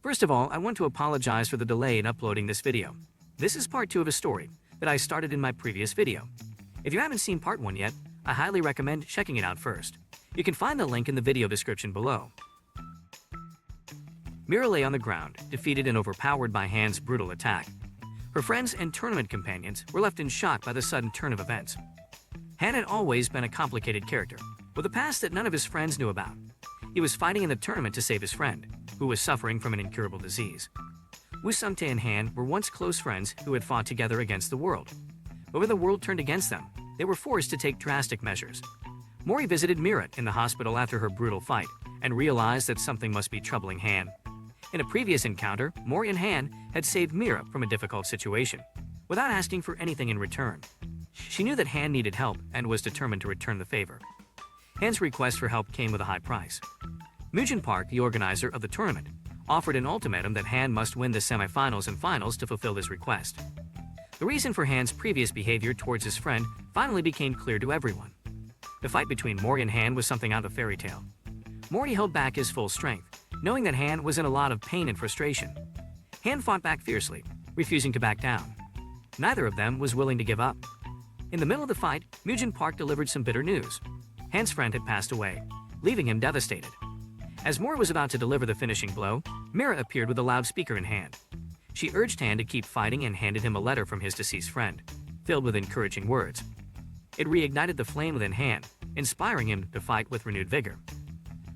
First of all, I want to apologize for the delay in uploading this video. This is part 2 of a story that I started in my previous video. If you haven't seen part 1 yet, I highly recommend checking it out first. You can find the link in the video description below. Mira lay on the ground, defeated and overpowered by Han's brutal attack. Her friends and tournament companions were left in shock by the sudden turn of events. Han had always been a complicated character, with a past that none of his friends knew about. He was fighting in the tournament to save his friend, who was suffering from an incurable disease. Wusumte and Han were once close friends who had fought together against the world. But when the world turned against them, they were forced to take drastic measures. Mori visited Mira in the hospital after her brutal fight and realized that something must be troubling Han. In a previous encounter, Mori and Han had saved Mira from a difficult situation, without asking for anything in return. She knew that Han needed help and was determined to return the favor. Han's request for help came with a high price. Mujin Park, the organizer of the tournament, offered an ultimatum that Han must win the semifinals and finals to fulfill his request. The reason for Han's previous behavior towards his friend finally became clear to everyone. The fight between Mori and Han was something out of a fairy tale. Mori held back his full strength, knowing that Han was in a lot of pain and frustration. Han fought back fiercely, refusing to back down. Neither of them was willing to give up. In the middle of the fight, Mujin Park delivered some bitter news. Han's friend had passed away, leaving him devastated. As Mori was about to deliver the finishing blow, Mira appeared with a loudspeaker in hand. She urged Han to keep fighting and handed him a letter from his deceased friend, filled with encouraging words. It reignited the flame within Han, inspiring him to fight with renewed vigor.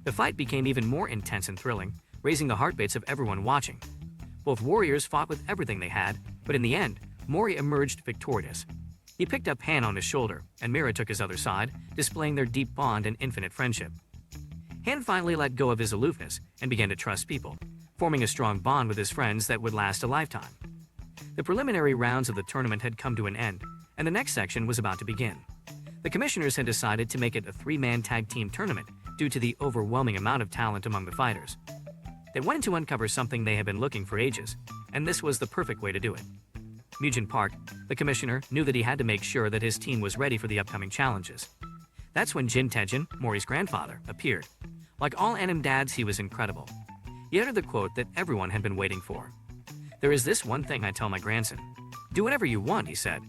The fight became even more intense and thrilling, raising the heartbeats of everyone watching. Both warriors fought with everything they had, but in the end, Mori emerged victorious. He picked up Han on his shoulder, and Mira took his other side, displaying their deep bond and infinite friendship. Han finally let go of his aloofness and began to trust people, forming a strong bond with his friends that would last a lifetime. The preliminary rounds of the tournament had come to an end, and the next section was about to begin. The commissioners had decided to make it a 3-man tag team tournament due to the overwhelming amount of talent among the fighters. They wanted to uncover something they had been looking for ages, and this was the perfect way to do it. Mujin Park, the commissioner, knew that he had to make sure that his team was ready for the upcoming challenges. That's when Jin Taejin, Mori's grandfather, appeared. Like all anime dads, he was incredible. He uttered the quote that everyone had been waiting for. "There is this one thing I tell my grandson. Do whatever you want," he said.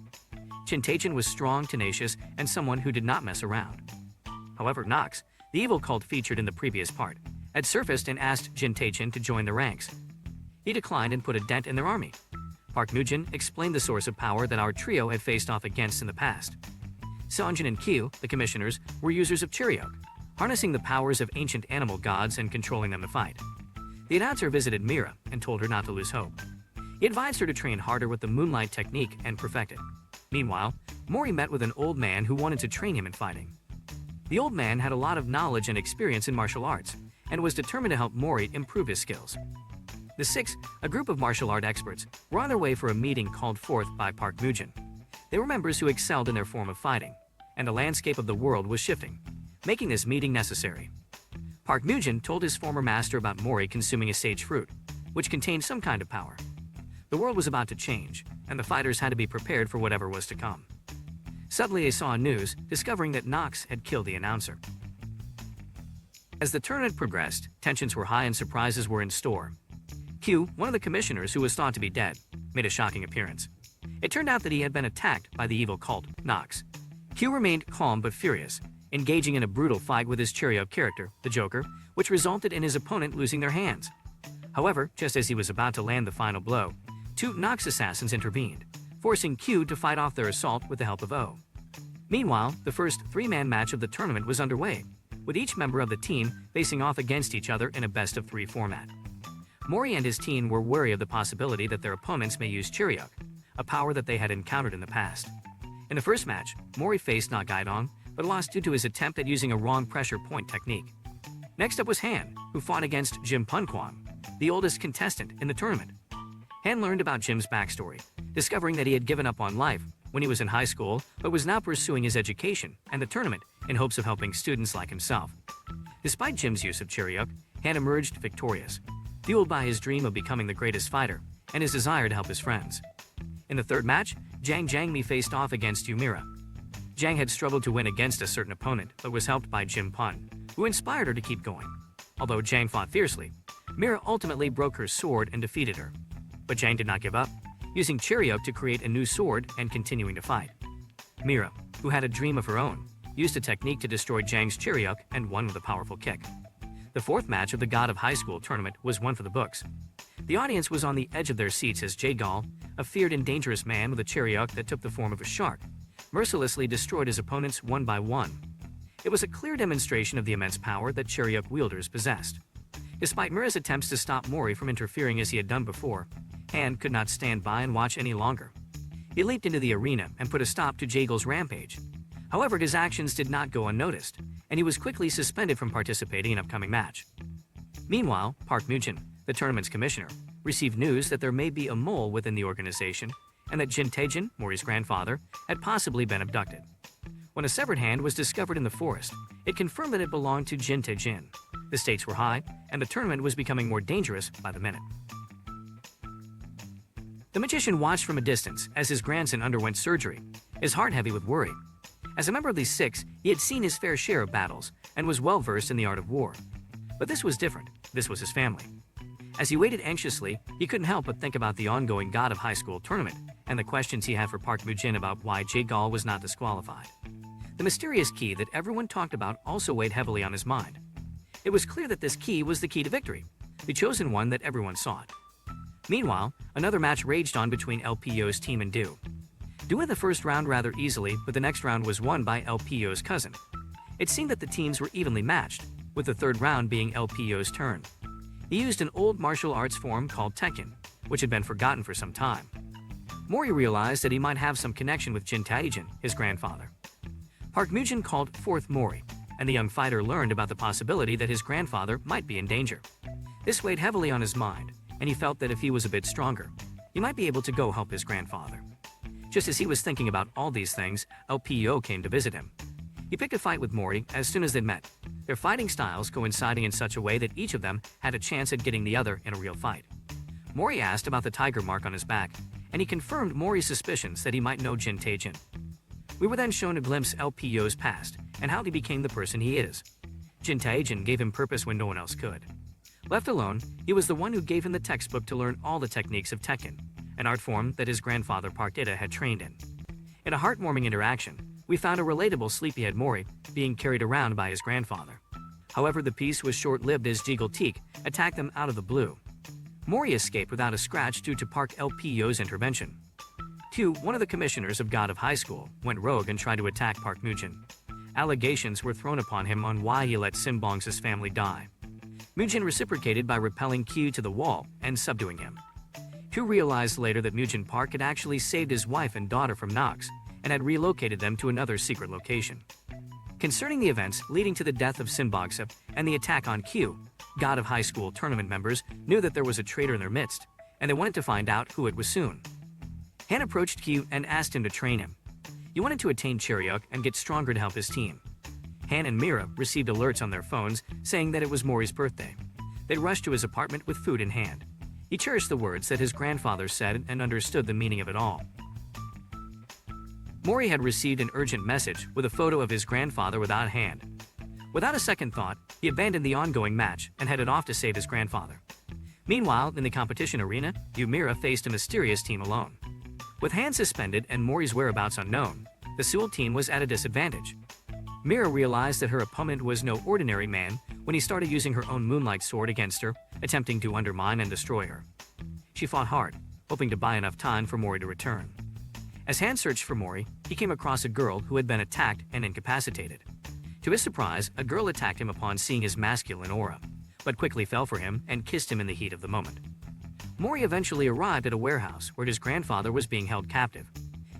Jin Taejin was strong, tenacious, and someone who did not mess around. However, Nox, the evil cult featured in the previous part, had surfaced and asked Jin Taejin to join the ranks. He declined and put a dent in their army. Park Mujin explained the source of power that our trio had faced off against in the past. Seonjin and Kyu, the commissioners, were users of Chiriok, harnessing the powers of ancient animal gods and controlling them to fight. The announcer visited Mira and told her not to lose hope. He advised her to train harder with the moonlight technique and perfect it. Meanwhile, Mori met with an old man who wanted to train him in fighting. The old man had a lot of knowledge and experience in martial arts and was determined to help Mori improve his skills. The six, a group of martial art experts, were on their way for a meeting called forth by Park Mujin. They were members who excelled in their form of fighting, and the landscape of the world was shifting, making this meeting necessary. Park Mujin told his former master about Mori consuming a sage fruit, which contained some kind of power. The world was about to change, and the fighters had to be prepared for whatever was to come. Suddenly they saw news, discovering that Nox had killed the announcer. As the tournament progressed, tensions were high and surprises were in store. Q, one of the commissioners who was thought to be dead, made a shocking appearance. It turned out that he had been attacked by the evil cult, Nox. Q remained calm but furious, engaging in a brutal fight with his Chiriok character, the Joker, which resulted in his opponent losing their hands. However, just as he was about to land the final blow, 2 Nox assassins intervened, forcing Q to fight off their assault with the help of O. Meanwhile, the first 3-man match of the tournament was underway, with each member of the team facing off against each other in a best-of-3 format. Mori and his team were wary of the possibility that their opponents may use Chiriok, a power that they had encountered in the past. In the first match, Mori faced Nagaidong, but lost due to his attempt at using a wrong pressure point technique. Next up was Han, who fought against Jim Punkwang, the oldest contestant in the tournament. Han learned about Jim's backstory, discovering that he had given up on life when he was in high school, but was now pursuing his education and the tournament in hopes of helping students like himself. Despite Jim's use of Chiriok, Han emerged victorious, fueled by his dream of becoming the greatest fighter and his desire to help his friends. In the third match, Jang Jangmi faced off against Yumira. Jang had struggled to win against a certain opponent, but was helped by Jim Pun, who inspired her to keep going. Although Jang fought fiercely, Mira ultimately broke her sword and defeated her. But Jang did not give up, using Chariok to create a new sword and continuing to fight. Mira, who had a dream of her own, used a technique to destroy Jang's Chariok and won with a powerful kick. The fourth match of the God of Highschool tournament was one for the books. The audience was on the edge of their seats as Jae-gal, a feared and dangerous man with a Chariok that took the form of a shark, mercilessly destroyed his opponents one by one. It was a clear demonstration of the immense power that Chariok wielders possessed. Despite Mira's attempts to stop Mori from interfering as he had done before, Han could not stand by and watch any longer. He leaped into the arena and put a stop to Jae-gal's rampage. However, his actions did not go unnoticed, and he was quickly suspended from participating in an upcoming match. Meanwhile, Park Mujin, the tournament's commissioner, received news that there may be a mole within the organization and that Jin Taejin, Mori's grandfather, had possibly been abducted. When a severed hand was discovered in the forest, it confirmed that it belonged to Jin Taejin. The stakes were high, and the tournament was becoming more dangerous by the minute. The magician watched from a distance as his grandson underwent surgery, his heart heavy with worry. As a member of the Six, he had seen his fair share of battles and was well versed in the art of war. But this was different. This was his family. As he waited anxiously, he couldn't help but think about the ongoing God of Highschool tournament and the questions he had for Park Mujin about why Jae-gal was not disqualified. The mysterious key that everyone talked about also weighed heavily on his mind. It was clear that this key was the key to victory, the chosen one that everyone sought. Meanwhile, another match raged on between LPO's team and Do. Do won the first round rather easily, but the next round was won by LPO's cousin. It seemed that the teams were evenly matched, with the third round being LPO's turn. He used an old martial arts form called Tekken, which had been forgotten for some time. Mori realized that he might have some connection with Jin Taejin, his grandfather. Park Mujin called forth Mori, and the young fighter learned about the possibility that his grandfather might be in danger. This weighed heavily on his mind, and he felt that if he was a bit stronger, he might be able to go help his grandfather. Just as he was thinking about all these things, LPO came to visit him. He picked a fight with Mori as soon as they'd met, their fighting styles coinciding in such a way that each of them had a chance at getting the other in a real fight. Mori asked about the tiger mark on his back, and he confirmed Mori's suspicions that he might know Jin Taejin. We were then shown a glimpse LPO's past and how he became the person he is. Jin Taejin gave him purpose when no one else could. Left alone, he was the one who gave him the textbook to learn all the techniques of Tekken, an art form that his grandfather Park Ita had trained in. In a heartwarming interaction, we found a relatable sleepyhead Mori being carried around by his grandfather. However, the peace was short-lived as Jiggle Teak attacked them out of the blue. Mori escaped without a scratch due to Park LPO's intervention. 2. One of the commissioners of God of Highschool went rogue and tried to attack Park Mujin. Allegations were thrown upon him on why he let Simbong's family die. Mujin reciprocated by repelling Q to the wall and subduing him. 2 realized later that Mujin Park had actually saved his wife and daughter from Nox and had relocated them to another secret location. Concerning the events leading to the death of Simbogsa and the attack on Q, God of Highschool tournament members knew that there was a traitor in their midst, and they wanted to find out who it was soon. Han approached Q and asked him to train him. He wanted to attain Chariok and get stronger to help his team. Han and Mira received alerts on their phones saying that it was Mori's birthday. They rushed to his apartment with food in hand. He cherished the words that his grandfather said and understood the meaning of it all. Mori had received an urgent message with a photo of his grandfather without a hand. Without a second thought, he abandoned the ongoing match and headed off to save his grandfather. Meanwhile, in the competition arena, Mira faced a mysterious team alone. With Han suspended and Mori's whereabouts unknown, the Seoul team was at a disadvantage. Mira realized that her opponent was no ordinary man when he started using her own moonlight sword against her, attempting to undermine and destroy her. She fought hard, hoping to buy enough time for Mori to return. As Han searched for Mori, he came across a girl who had been attacked and incapacitated. To his surprise, a girl attacked him upon seeing his masculine aura, but quickly fell for him and kissed him in the heat of the moment. Mori eventually arrived at a warehouse where his grandfather was being held captive.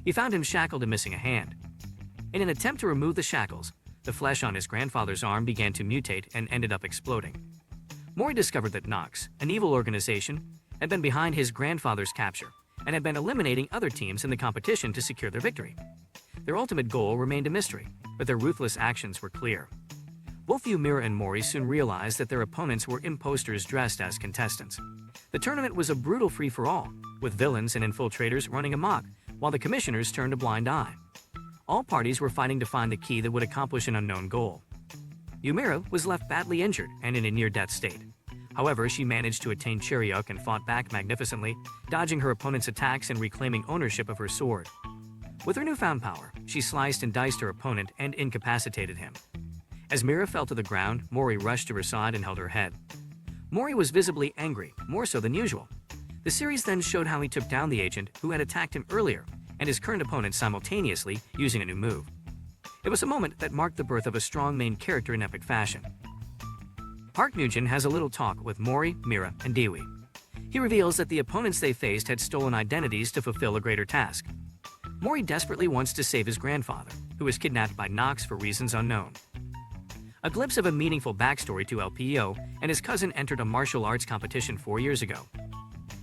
He found him shackled and missing a hand. In an attempt to remove the shackles, the flesh on his grandfather's arm began to mutate and ended up exploding. Mori discovered that Nox, an evil organization, had been behind his grandfather's capture and had been eliminating other teams in the competition to secure their victory. Their ultimate goal remained a mystery, but their ruthless actions were clear. Both Mira and Mori soon realized that their opponents were imposters dressed as contestants. The tournament was a brutal free-for-all, with villains and infiltrators running amok, while the commissioners turned a blind eye. All parties were fighting to find the key that would accomplish an unknown goal. Mira was left badly injured and in a near-death state. However, she managed to attain Chariok and fought back magnificently, dodging her opponent's attacks and reclaiming ownership of her sword. With her newfound power, she sliced and diced her opponent and incapacitated him. As Mira fell to the ground, Mori rushed to her side and held her head. Mori was visibly angry, more so than usual. The series then showed how he took down the agent who had attacked him earlier and his current opponent simultaneously using a new move. It was a moment that marked the birth of a strong main character in epic fashion. Park Nugent has a little talk with Mori, Mira, and Dewey. He reveals that the opponents they faced had stolen identities to fulfill a greater task. Mori desperately wants to save his grandfather, who was kidnapped by Nox for reasons unknown. A glimpse of a meaningful backstory to LPO and his cousin entered a martial arts competition 4 years ago.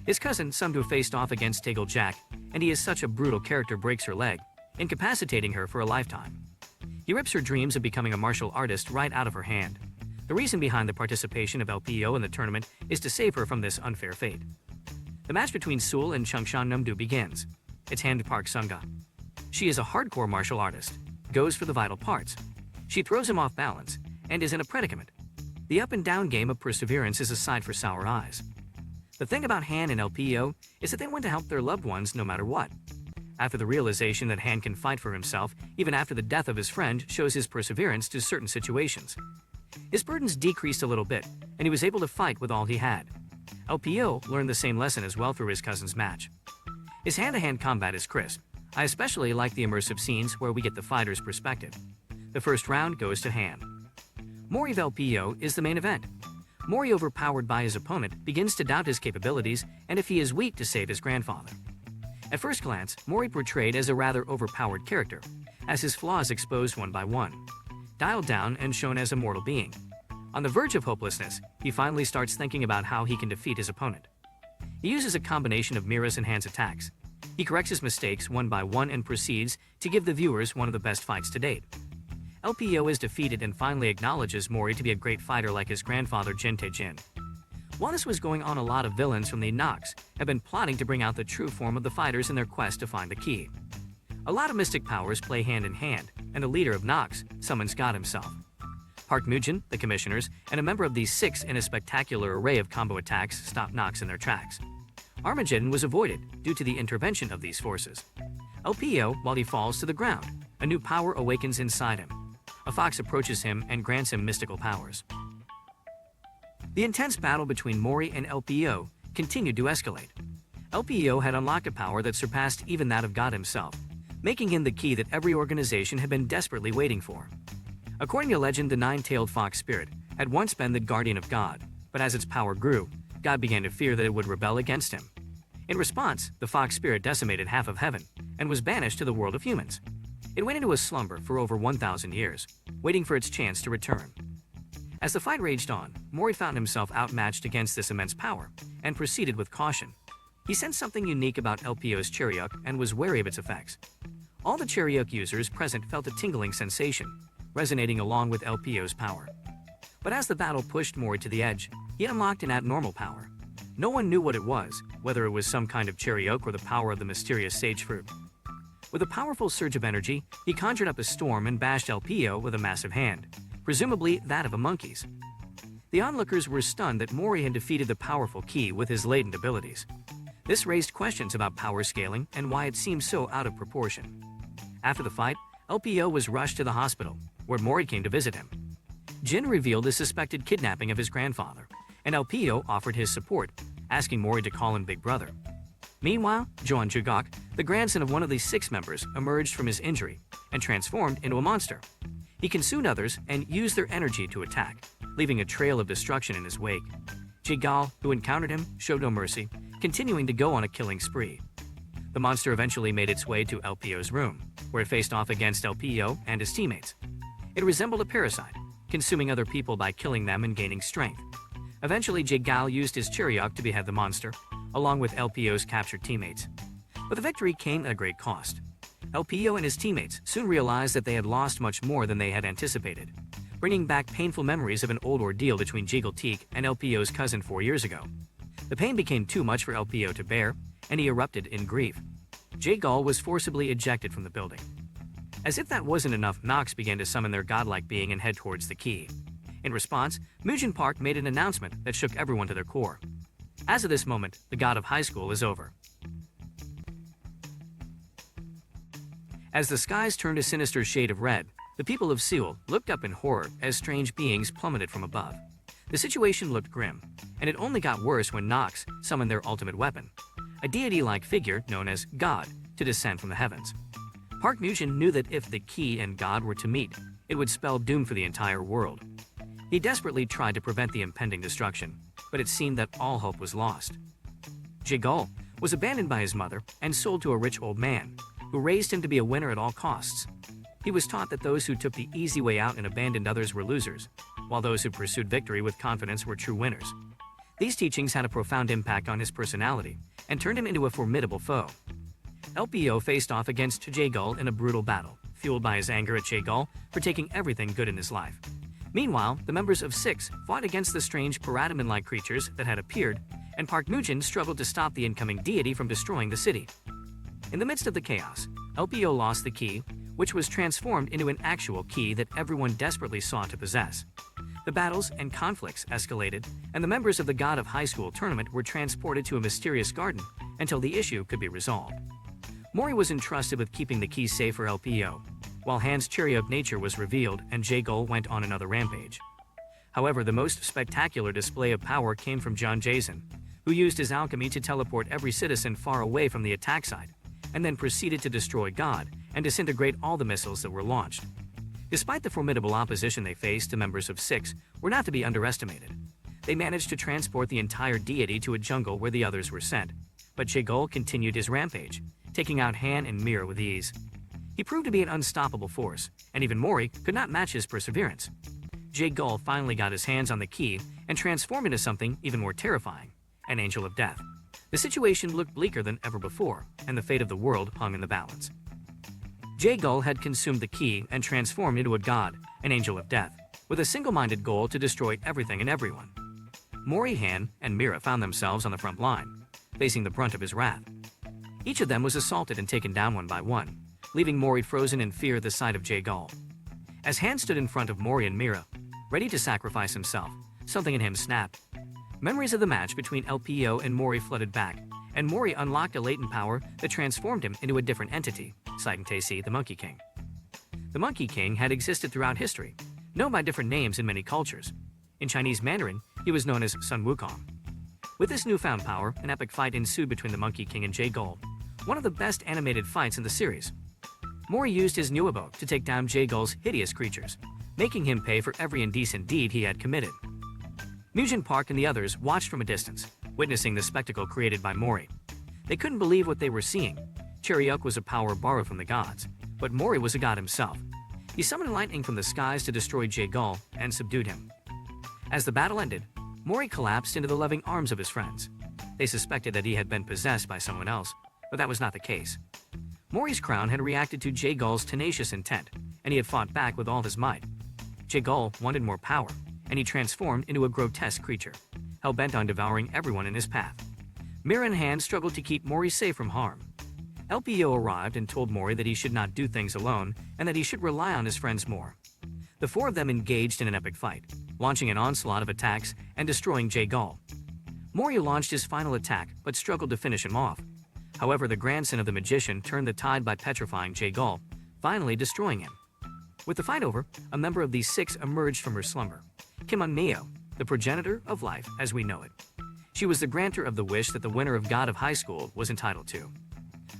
His cousin, Sumdu, faced off against Tegel Jack, and he is such a brutal character breaks her leg, incapacitating her for a lifetime. He rips her dreams of becoming a martial artist right out of her hand. The reason behind the participation of LPO in the tournament is to save her from this unfair fate. The match between Sul and Chungshan Numdu begins. It's handed Park Sunga. She is a hardcore martial artist, goes for the vital parts. She throws him off balance, and is in a predicament. The up and down game of perseverance is a sight for sour eyes. The thing about Han and LPO is that they want to help their loved ones no matter what. After the realization that Han can fight for himself, even after the death of his friend shows his perseverance to certain situations. His burdens decreased a little bit, and he was able to fight with all he had. LPO learned the same lesson as well through his cousin's match. His hand-to-hand combat is crisp. I especially like the immersive scenes where we get the fighter's perspective. The first round goes to Han. Mori of LPO is the main event. Mori, overpowered by his opponent, begins to doubt his capabilities and if he is weak to save his grandfather. At first glance, Mori portrayed as a rather overpowered character, as his flaws exposed one by one. Dialed down and shown as a mortal being. On the verge of hopelessness, he finally starts thinking about how he can defeat his opponent. He uses a combination of Mira's and Han's attacks. He corrects his mistakes one by one and proceeds to give the viewers one of the best fights to date. LPO is defeated and finally acknowledges Mori to be a great fighter like his grandfather Jin Tae-jin. While this was going on, a lot of villains from the Nox have been plotting to bring out the true form of the fighters in their quest to find the key. A lot of mystic powers play hand in hand, and the leader of Nox summons God himself. Park Nugent, the commissioners, and a member of these 6 in a spectacular array of combo attacks stop Nox in their tracks. Armageddon was avoided due to the intervention of these forces. LPO, while he falls to the ground, a new power awakens inside him. A fox approaches him and grants him mystical powers. The intense battle between Mori and LPO continued to escalate. LPO had unlocked a power that surpassed even that of God himself, making him the key that every organization had been desperately waiting for. According to legend, the 9-tailed fox spirit had once been the guardian of God, but as its power grew, God began to fear that it would rebel against him. In response, the fox spirit decimated half of heaven and was banished to the world of humans. It went into a slumber for over 1,000 years, waiting for its chance to return. As the fight raged on, Mori found himself outmatched against this immense power and proceeded with caution. He sensed something unique about LPO's Chariok and was wary of its effects. All the Chariok users present felt a tingling sensation, resonating along with LPO's power. But as the battle pushed Mori to the edge, he unlocked an abnormal power. No one knew what it was, whether it was some kind of Chariok or the power of the mysterious sage fruit. With a powerful surge of energy, he conjured up a storm and bashed LPO with a massive hand, presumably that of a monkey's. The onlookers were stunned that Mori had defeated the powerful key with his latent abilities. This raised questions about power scaling and why it seemed so out of proportion. After the fight, LPO was rushed to the hospital, where Mori came to visit him. Jin revealed the suspected kidnapping of his grandfather, and LPO offered his support, asking Mori to call him Big Brother. Meanwhile, Joan Jugok, the grandson of one of the 6 members, emerged from his injury and transformed into a monster. He consumed others and used their energy to attack, leaving a trail of destruction in his wake. Jigal, who encountered him, showed no mercy, continuing to go on a killing spree. The monster eventually made its way to LPO's room, where it faced off against LPO and his teammates. It resembled a parasite, consuming other people by killing them and gaining strength. Eventually, Jigal used his Chariok to behead the monster, along with LPO's captured teammates. But the victory came at a great cost. LPO and his teammates soon realized that they had lost much more than they had anticipated, bringing back painful memories of an old ordeal between Jigal Teak and LPO's cousin 4 years ago. The pain became too much for LPO to bear, and he erupted in grief. Jigal was forcibly ejected from the building. As if that wasn't enough, Nox began to summon their godlike being and head towards the key. In response, Mujin Park made an announcement that shook everyone to their core. As of this moment, the god of high school is over. As the skies turned a sinister shade of red, the people of Seoul looked up in horror as strange beings plummeted from above. The situation looked grim, and it only got worse when Nox summoned their ultimate weapon, a deity-like figure known as God, to descend from the heavens. Park Mujin knew that if the key and God were to meet, it would spell doom for the entire world. He desperately tried to prevent the impending destruction, but it seemed that all hope was lost. Jae-gul was abandoned by his mother and sold to a rich old man, who raised him to be a winner at all costs. He was taught that those who took the easy way out and abandoned others were losers, while those who pursued victory with confidence were true winners. These teachings had a profound impact on his personality and turned him into a formidable foe. LPO faced off against Jae-gul in a brutal battle, fueled by his anger at Jae-gul for taking everything good in his life. Meanwhile, the members of Six fought against the strange parademon-like creatures that had appeared, and Park Mujin struggled to stop the incoming deity from destroying the city. In the midst of the chaos, LPO lost the key, which was transformed into an actual key that everyone desperately sought to possess. The battles and conflicts escalated, and the members of the God of High School tournament were transported to a mysterious garden until the issue could be resolved. Mori was entrusted with keeping the key safe for LPO, while Han's Cherry of Nature was revealed and Jae-gul went on another rampage. However, the most spectacular display of power came from John Jason, who used his alchemy to teleport every citizen far away from the attack site, and then proceeded to destroy God and disintegrate all the missiles that were launched. Despite the formidable opposition they faced, the members of Six were not to be underestimated. They managed to transport the entire deity to a jungle where the others were sent, but Jae-gul continued his rampage, taking out Han and Mira with ease. He proved to be an unstoppable force, and even Mori could not match his perseverance. Jae-gul finally got his hands on the key and transformed into something even more terrifying, an angel of death. The situation looked bleaker than ever before, and the fate of the world hung in the balance. Jae-gul had consumed the key and transformed into a god, an angel of death, with a single-minded goal to destroy everything and everyone. Mori, Han, and Mira found themselves on the front line, facing the brunt of his wrath. Each of them was assaulted and taken down one by one, leaving Mori frozen in fear at the sight of Jae-gul. As Han stood in front of Mori and Mira, ready to sacrifice himself, something in him snapped. Memories of the match between LPO and Mori flooded back, and Mori unlocked a latent power that transformed him into a different entity, Saign-Tae-Si, the Monkey King. The Monkey King had existed throughout history, known by different names in many cultures. In Chinese Mandarin, he was known as Sun Wukong. With this newfound power, an epic fight ensued between the Monkey King and Jae-gul, one of the best animated fights in the series. Mori used his new abo to take down Jae-gul's hideous creatures, making him pay for every indecent deed he had committed. Mujin Park and the others watched from a distance, witnessing the spectacle created by Mori. They couldn't believe what they were seeing. Cherryuk was a power borrowed from the gods, but Mori was a god himself. He summoned lightning from the skies to destroy Jae-gul and subdued him. As the battle ended, Mori collapsed into the loving arms of his friends. They suspected that he had been possessed by someone else, but that was not the case. Mori's crown had reacted to Jae-gul's tenacious intent, and he had fought back with all his might. Jae-gul wanted more power, and he transformed into a grotesque creature, hell-bent on devouring everyone in his path. Mira and Han struggled to keep Mori safe from harm. LPO arrived and told Mori that he should not do things alone and that he should rely on his friends more. The four of them engaged in an epic fight, launching an onslaught of attacks and destroying Jae-gul. Mori launched his final attack but struggled to finish him off. However, the grandson of the magician turned the tide by petrifying Jae-gul, finally destroying him. With the fight over, a member of these six emerged from her slumber, Kim Un-meo, the progenitor of life as we know it. She was the grantor of the wish that the winner of God of High School was entitled to.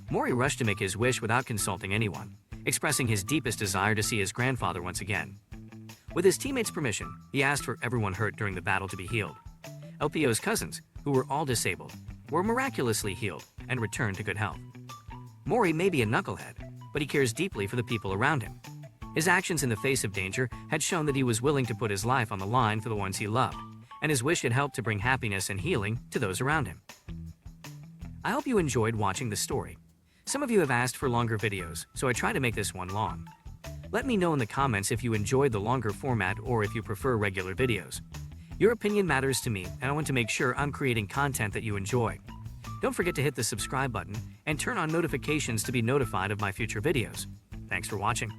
Mori rushed to make his wish without consulting anyone, expressing his deepest desire to see his grandfather once again. With his teammates' permission, he asked for everyone hurt during the battle to be healed. LPO's cousins, who were all disabled, were miraculously healed and returned to good health. Mori may be a knucklehead, but he cares deeply for the people around him. His actions in the face of danger had shown that he was willing to put his life on the line for the ones he loved, and his wish had helped to bring happiness and healing to those around him. I hope you enjoyed watching this story. Some of you have asked for longer videos, so I try to make this one long. Let me know in the comments if you enjoyed the longer format or if you prefer regular videos. Your opinion matters to me, and I want to make sure I'm creating content that you enjoy. Don't forget to hit the subscribe button and turn on notifications to be notified of my future videos. Thanks for watching.